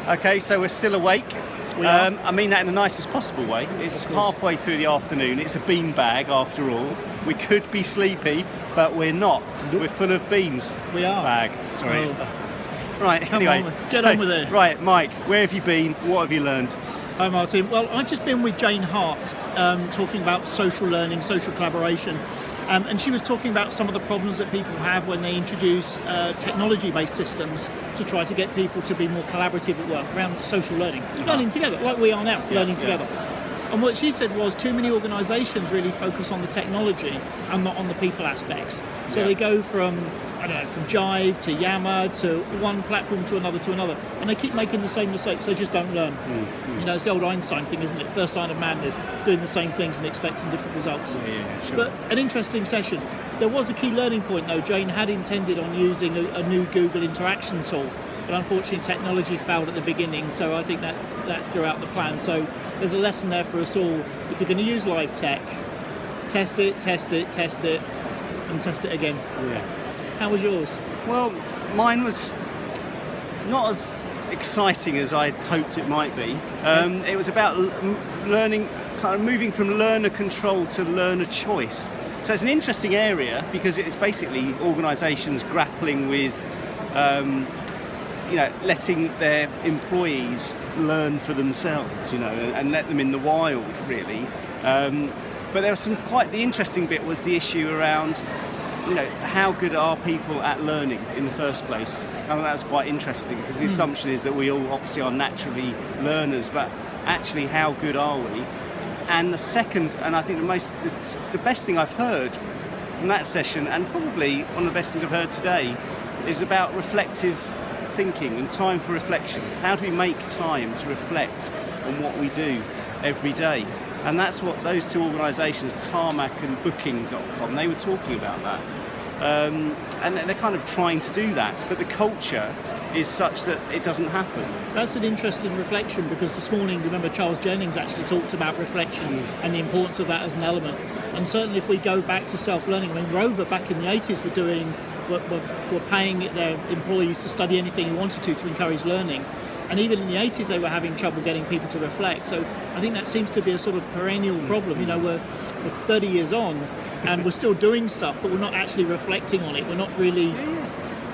Okay, so we're still awake. We are. I mean that in the nicest possible way. It's halfway through the afternoon. It's a bean bag after all. We could be sleepy, but we're not. Nope. We're full of beans. We are. Bag. Sorry. Well, Right. come Anyway, on, get on with it. Right, Mike. Where have you been? What have you learned? Hi Martin. Well, I've just been with Jane Hart talking about social learning, social collaboration. And she was talking about some of the problems that people have when they introduce technology-based systems to try to get people to be more collaborative at work around social learning, learning together, like we are now, learning together. And what she said was too many organisations really focus on the technology and not on the people aspects. So they go from Jive to Yammer to one platform to another, and they keep making the same mistakes. They just don't learn. You know, it's the old Einstein thing, isn't it? First sign of madness, doing the same things and expecting different results. Yeah, sure. But an interesting session. There was a key learning point though. Jane had intended on using a new Google interaction tool, but unfortunately technology failed at the beginning, so I think that threw out the plan. So there's a lesson there for us all. If you're going to use live tech, test it, and test it again. Yeah. How was yours? Well, mine was not as exciting as I'd hoped it might be. It was about learning, kind of moving from learner control to learner choice. So it's an interesting area because it's basically organisations grappling with, letting their employees learn for themselves, and let them in the wild, really. But there was the interesting bit was the issue around, how good are people at learning in the first place? I thought that was quite interesting because the assumption is that we all obviously are naturally learners, but actually how good are we? And the second, and I think the best thing I've heard from that session, and probably one of the best things I've heard today, is about reflective thinking and time for reflection. How do we make time to reflect on what we do every day? And that's what those two organisations, Tarmac and Booking.com, they were talking about that. And they're kind of trying to do that, but the culture is such that it doesn't happen. That's an interesting reflection because this morning, remember, Charles Jennings actually talked about reflection and the importance of that as an element. And certainly if we go back to self-learning, I mean, Rover back in the 80s were paying their employees to study anything they wanted to encourage learning. And even in the 80s, they were having trouble getting people to reflect. So I think that seems to be a sort of perennial problem. We're 30 years on and we're still doing stuff, but we're not actually reflecting on it. We're not really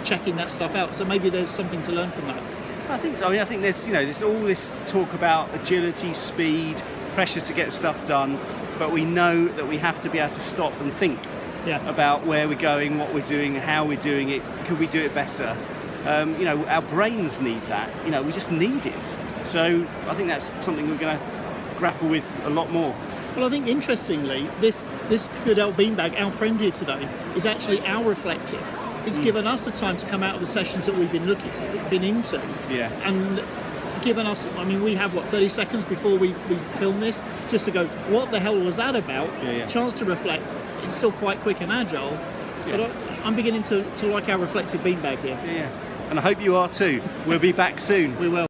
checking that stuff out. So maybe there's something to learn from that. I think so. I mean, I think there's all this talk about agility, speed, pressure to get stuff done, but we know that we have to be able to stop and think about where we're going, what we're doing, how we're doing it. Could we do it better? Our brains need that. We just need it. So I think that's something we're going to grapple with a lot more. Well, I think interestingly, this good old beanbag, our friend here today, is actually our reflective. It's given us the time to come out of the sessions that we've been into, and given us. I mean, we have 30 seconds before we film this, just to go, what the hell was that about? Chance to reflect. It's still quite quick and agile, but I'm beginning to like our reflective beanbag here. And I hope you are too. We'll be back soon. We will.